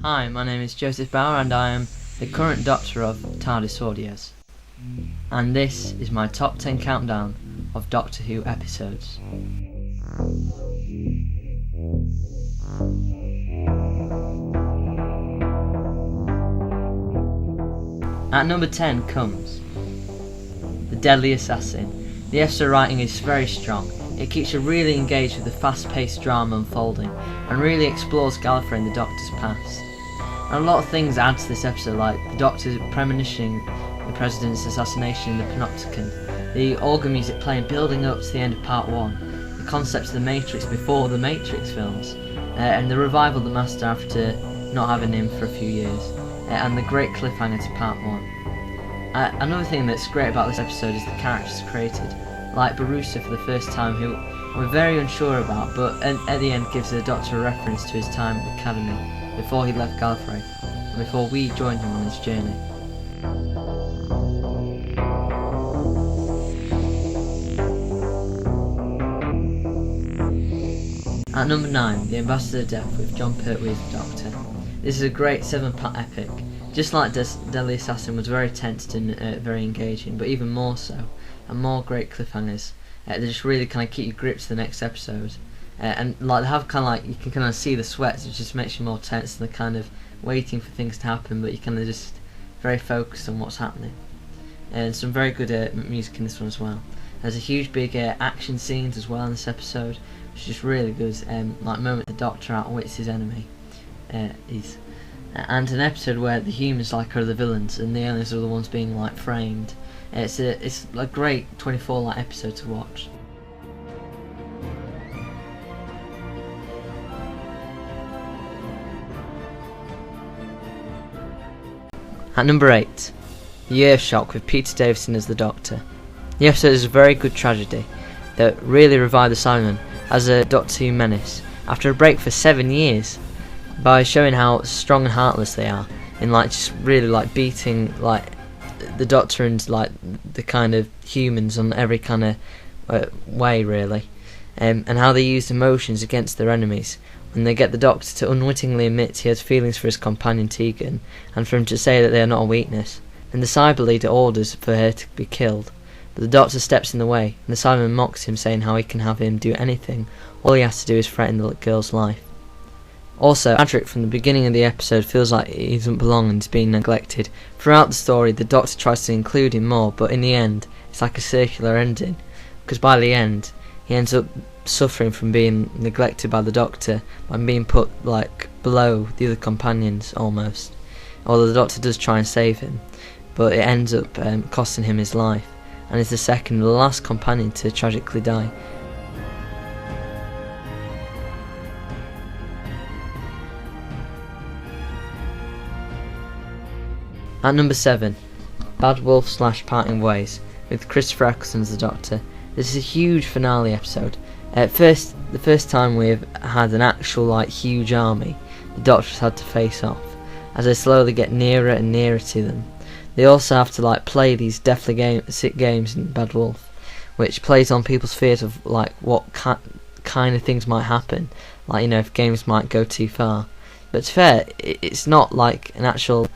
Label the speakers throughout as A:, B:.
A: Hi, my name is Joseph Bauer and I am the current Doctor of TARDIS Audios. And this is my top 10 countdown of Doctor Who episodes. At number 10 comes The Deadly Assassin. The episode writing is very strong. It keeps you really engaged with the fast-paced drama unfolding and really explores Gallifrey and the Doctor's past. And a lot of things add to this episode, like the Doctor premonitioning the President's assassination in the Panopticon, the organ music playing building up to the end of Part 1, the concept of the Matrix before the Matrix films, and the revival of the Master after not having him for a few years, and the great cliffhanger to Part 1. Another thing that's great about this episode is the characters created, like Barusa for the first time, who we're very unsure about, but at the end gives the Doctor a reference to his time at the Academy before he left Gallifrey, and before we joined him on his journey. At number 9, The Ambassador of Death with John Pertwee as the Doctor. This is a great 7-part epic. Just like Deadly Assassin was very tense and very engaging, but even more so, and more great cliffhangers. They just really kind of keep you gripped to the next episode. And like they have kind of like, you can kind of see the sweats, it just makes you more tense and they're kind of waiting for things to happen, but you're kind of just very focused on what's happening. And some very good music in this one as well. There's a huge big action scenes as well in this episode, which is just really good. Like the moment the Doctor outwits his enemy. And an episode where the humans like are the villains and the aliens are the ones being like framed. It's a great 24 like episode to watch. At number 8, The Earth Shock with Peter Davison as the Doctor. The episode is a very good tragedy that really revived the Cybermen as a Doctor Who menace after a break for 7 years, by showing how strong and heartless they are in like just really like beating like the Doctor and like the kind of humans on every kind of way really, and how they use emotions against their enemies. When they get the Doctor to unwittingly admit he has feelings for his companion Tegan, and for him to say that they are not a weakness, then the Cyber Leader orders for her to be killed, but the Doctor steps in the way, and the Cyberman mocks him, saying how he can have him do anything, all he has to do is threaten the girl's life. Also, Adric from the beginning of the episode feels like he doesn't belong and is being neglected. Throughout the story the Doctor tries to include him more, but in the end it's like a circular ending, because by the end he ends up suffering from being neglected by the Doctor, by being put like below the other companions almost. Although the Doctor does try and save him, but it ends up costing him his life, and is the last companion to tragically die. At number 7, Bad Wolf / Parting Ways with Christopher Eccleston as the Doctor. This is a huge finale episode. The first time we've had an actual like huge army the Doctor's had to face off. As they slowly get nearer and nearer to them, they also have to like play these deathly sick games in Bad Wolf, which plays on people's fears of like what kind of things might happen, like, you know, if games might go too far. But to be fair, it's not like an actual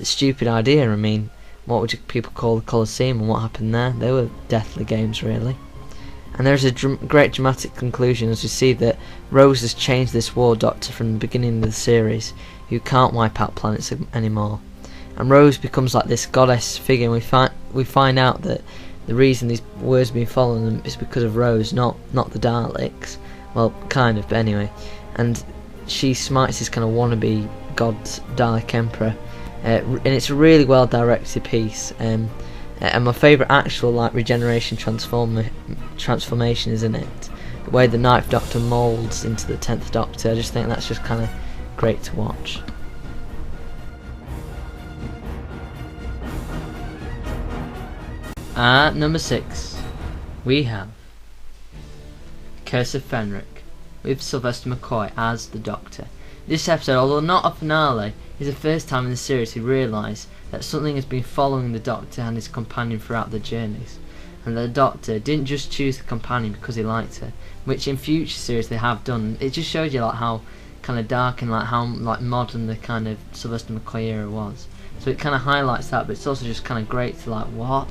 A: stupid idea. I mean, what would people call the Colosseum and what happened there? They were deathly games really. And there's a great dramatic conclusion as we see that Rose has changed this War Doctor from the beginning of the series, who can't wipe out planets anymore. And Rose becomes like this goddess figure, and we find out that the reason these words have been following them is because of Rose, not the Daleks. Well, kind of, but anyway. And she smites this kind of wannabe god's Dalek Emperor. And it's a really well directed piece, and my favourite actual like regeneration transformation is in it. The way the 9th Doctor moulds into the 10th Doctor, I just think that's just kind of great to watch. At number 6, we have Cursive Fendrich with Sylvester McCoy as the Doctor. This episode, although not a finale, is the first time in the series we realise that something has been following the Doctor and his companion throughout their journeys, and the Doctor didn't just choose the companion because he liked her, which in future series they have done. It just shows you like how kind of dark and like how like modern the kind of Sylvester McCoy era was. So it kind of highlights that, but it's also just kind of great to like what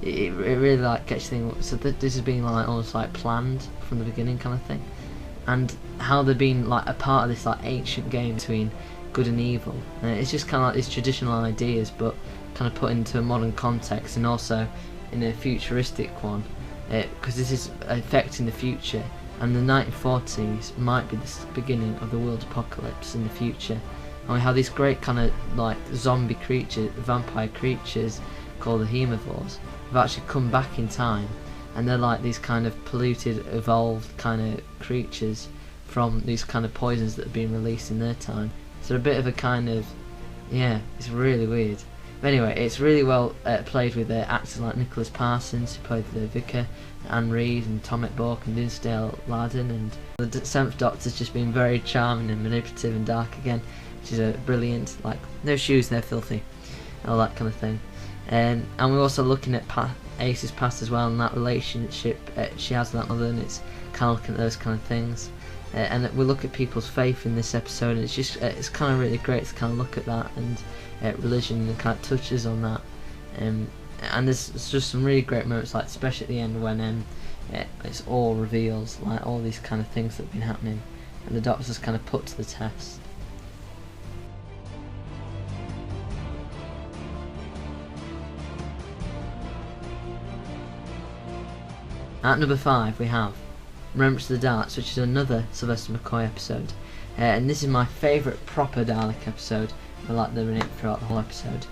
A: it really like gets you thinking. So this has been like almost like planned from the beginning kind of thing, and how they've been like a part of this like ancient game between good and evil. It's just kind of like these traditional ideas, but kind of put into a modern context and also in a futuristic one, because this is affecting the future, and the 1940s might be the beginning of the world apocalypse in the future. And we have these great kind of like zombie creatures, vampire creatures called the hemovores, have actually come back in time, and they're like these kind of polluted, evolved kind of creatures from these kind of poisons that have been released in their time. So a bit of a kind of, yeah, it's really weird. But anyway, it's really well played with actors like Nicholas Parsons, who played the Vicar, Anne Reid and Tom McBourke and Dinsdale Ladden, and the Seventh Doctor's just been very charming and manipulative and dark again. She's brilliant, like no shoes, no filthy, all that kind of thing. And we're also looking at Ace's past as well, and that relationship she has with that mother, and it's kind of looking at those kind of things. And we look at people's faith in this episode, and it's just it's kind of really great to kind of look at that, and religion, and kind of touches on that. And there's just some really great moments, like especially at the end when it's all reveals, like all these kind of things that have been happening, and the Doctor's kind of put to the test. At number 5 we have Remembrance of the Daleks, which is another Sylvester McCoy episode, and this is my favourite proper Dalek episode. I like them in it throughout the whole episode.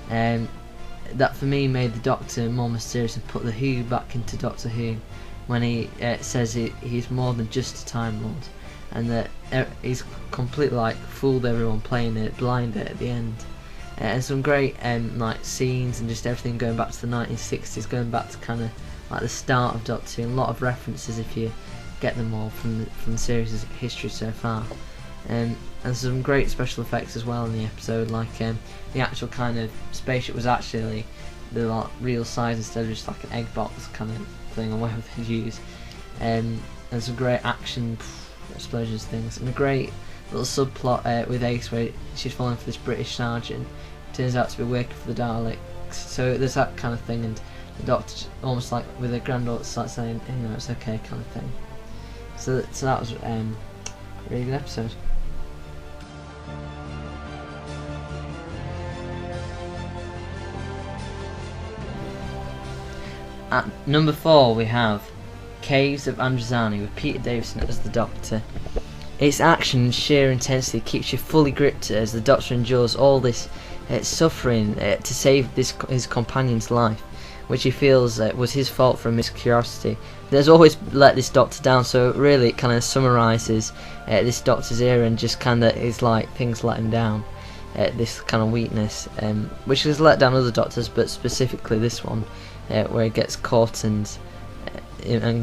A: That for me made the Doctor more mysterious and put the Who back into Doctor Who, when he says he's more than just a Time Lord, and that he's completely like fooled everyone playing it blind at the end. And some great like scenes and just everything going back to the 1960s, going back to kind of like the start of Doctor Who, and a lot of references if you get them all from the series' history so far. And some great special effects as well in the episode, like the actual kind of spaceship was actually the like real size instead of just like an egg box kind of thing or whatever they use. And some great action explosions things, and a great little subplot with Ace where she's falling for this British sergeant, turns out to be working for the Daleks. So there's that kind of thing, and the Doctor almost like with her granddaughter starts saying, you know, it's okay kind of thing. So that was a really good episode. At number 4 we have Caves of Androzani with Peter Davison as the Doctor. Its action and sheer intensity keeps you fully gripped as the Doctor endures all this suffering to save his companion's life, which he feels was his fault from his curiosity. There's always let this Doctor down, so really it kind of summarises this Doctor's era, and just kind of is like things let him down, this kind of weakness, which has let down other Doctors, but specifically this one, where he gets caught and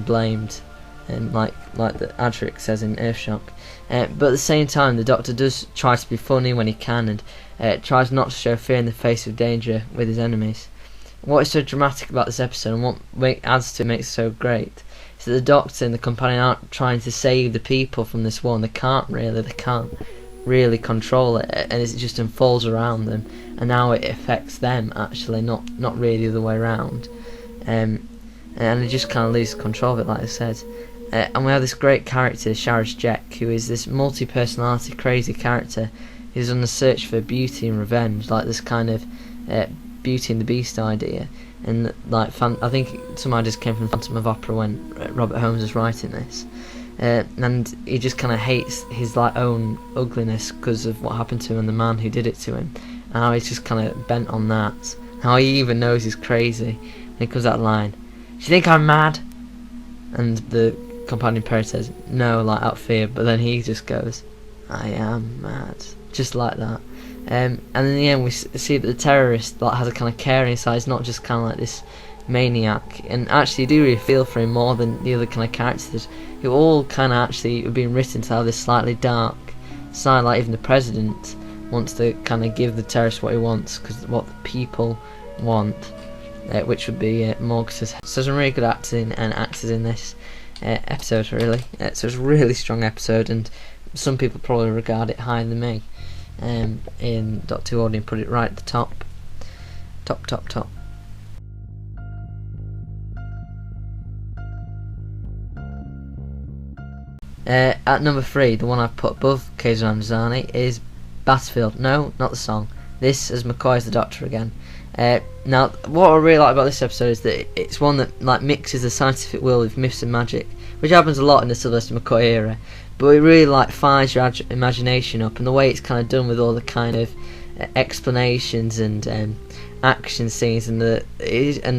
A: blamed, and like the Adric says in Earthshock. But at the same time, the Doctor does try to be funny when he can, and tries not to show fear in the face of danger with his enemies. What is so dramatic about this episode, and what adds to it, makes it so great, is that the Doctor and the companion aren't trying to save the people from this war, and they can't really control it, and it just unfolds around them, and now it affects them actually, not really the other way around, and they just kind of lose control of it, like I said. And we have this great character, Sharish Jack, who is this multi-personality crazy character who's on the search for beauty and revenge, like this kind of Beauty and the Beast idea, and like I think some ideas came from Phantom of Opera when Robert Holmes was writing this, and he just kind of hates his like own ugliness because of what happened to him and the man who did it to him, and how he's just kind of bent on that, how he even knows he's crazy, and he comes that line, "Do you think I'm mad?" And the companion parrot says no, like out of fear, but then he just goes, "I am mad," just like that. And in the end we see that the terrorist like has a kind of caring side. He's not just kind of like this maniac, and actually you do really feel for him more than the other kind of characters who all kind of actually have been written to have this slightly dark side. Like even the president wants to kind of give the terrorist what he wants, because what the people want, which would be Morgus. So some really good acting and actors in this episode really. So it's a really strong episode, and some people probably regard it higher than me in Doctor Who order, and put it right at the top. Top. At number 3, the one I've put above Kaiser Androzani is Bassfield. No, not the song. This is McCoy as the Doctor again. Now, what I really like about this episode is that it's one that like mixes the scientific world with myths and magic, which happens a lot in the Sylvester McCoy era. But it really like fires your imagination up, and the way it's kind of done with all the kind of explanations and action scenes, and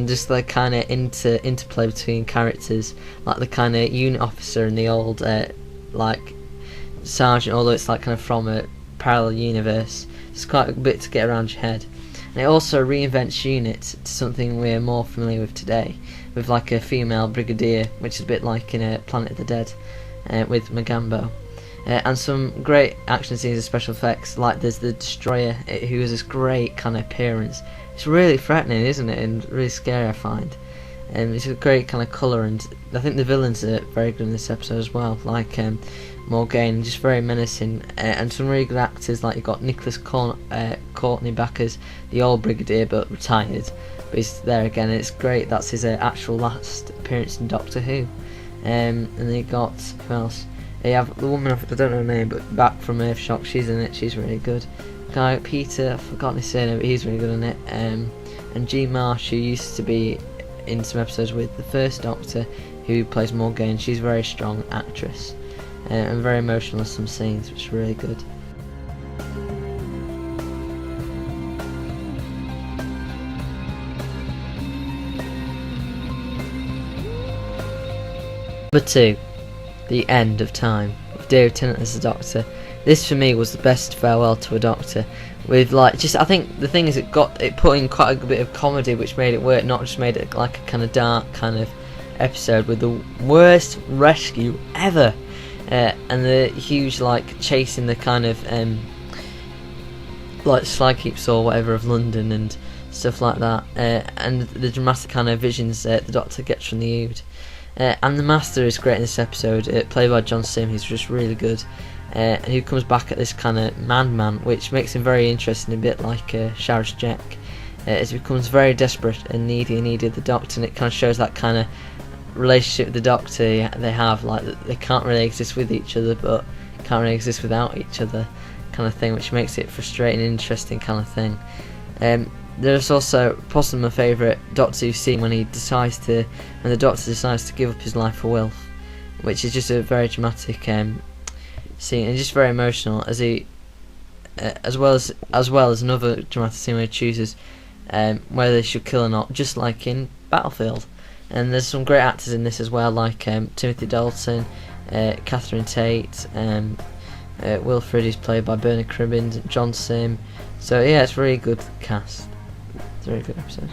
A: just the kind of interplay between characters, like the kind of unit officer and the old like sergeant, although it's like kind of from a parallel universe. It's quite a bit to get around your head. And it also reinvents units to something we're more familiar with today, with like a female brigadier, which is a bit like in Planet of the Dead with Magambo. And some great action scenes and special effects, like there's the Destroyer, who has this great kind of appearance. It's really threatening, isn't it, and really scary, I find. It's a great kind of colour, and I think the villains are very good in this episode as well, like Morgaine, just very menacing, and some really good actors, like you've got Nicholas Courtney back as the old Brigadier, but retired, but he's there again, and it's great. That's his actual last appearance in Doctor Who. And then you got, who else? You have the woman, I don't know her name, but back from Earthshock, she's in it, she's really good. Guy Peter, I've forgotten his surname, but he's really good in it. And G. Marsh, who used to be in some episodes with the first Doctor, who plays Morgaine, she's a very strong actress. And very emotional in some scenes, which is really good. Number 2, The End of Time, with David Tennant as the Doctor. This for me was the best farewell to a Doctor, with like just, I think the thing is it put in quite a bit of comedy, which made it work, not just made it like a kind of dark kind of episode with the worst rescue ever. And the huge like chasing the kind of like slag heaps or whatever of London and stuff like that, and the dramatic kind of visions the Doctor gets from the Ood. And the Master is great in this episode, played by John Sim, who's just really good, and who comes back at this kind of man, which makes him very interesting, a bit like Sharash Jack, as he becomes very desperate and needy of the Doctor, and it kind of shows that kind of relationship with the Doctor they have, like they can't really exist with each other but can't really exist without each other kind of thing, which makes it frustrating and interesting kind of thing. There's also possibly my favourite Doctor Who scene when the Doctor decides to give up his life for Wilf, which is just a very dramatic scene and just very emotional, as he as well as another dramatic scene where he chooses whether they should kill or not, just like in Battlefield. And there's some great actors in this as well, like Timothy Dalton, Catherine Tate, Wilfred, who's played by Bernard Cribbins, John Sim. So yeah, it's a really good cast. It's a very good episode.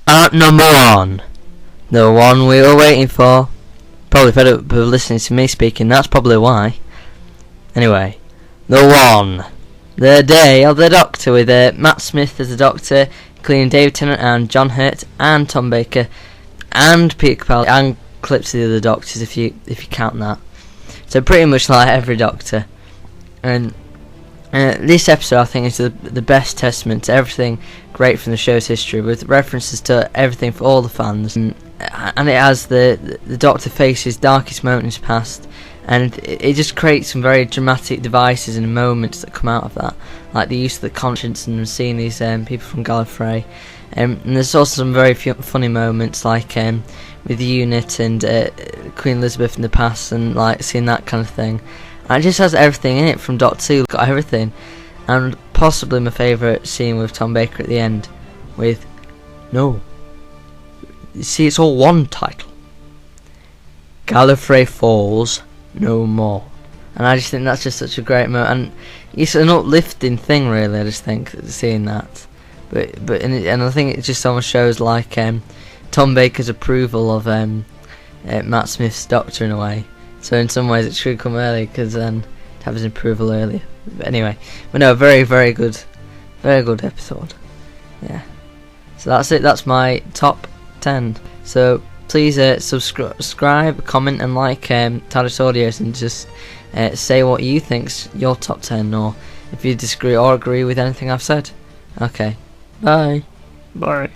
A: At number 1, the one we were waiting for. Probably fed up with listening to me speaking, that's probably why. Anyway, the one, the Day of the Doctor, with Matt Smith as the Doctor, including David Tennant and John Hurt and Tom Baker and Peter Capaldi and clips of the other Doctors, if you count that. So pretty much like every Doctor. And this episode, I think, is the best testament to everything great from the show's history, with references to everything for all the fans. And it has the Doctor faces darkest moment in his past, and it just creates some very dramatic devices and moments that come out of that, like the use of the conscience and seeing these people from Gallifrey. And there's also some very funny moments, like with the unit and Queen Elizabeth in the past, and like seeing that kind of thing. And it just has everything in it from Doctor Who, got everything. And possibly my favourite scene with Tom Baker at the end, with no. You see, it's all one title. Gallifrey Falls No More. And I just think that's just such a great moment, and it's an uplifting thing, really. I just think seeing that, and I think it just almost shows like Tom Baker's approval of Matt Smith's Doctor in a way. So in some ways it should come early, because then to have his approval earlier. But anyway, but no, very very good Very good episode. Yeah. So that's it. That's my top 10. So please subscribe, comment, and like TARDIS Audios, and just say what you think's your top 10, or if you disagree or agree with anything I've said. Okay. Bye.
B: Bye.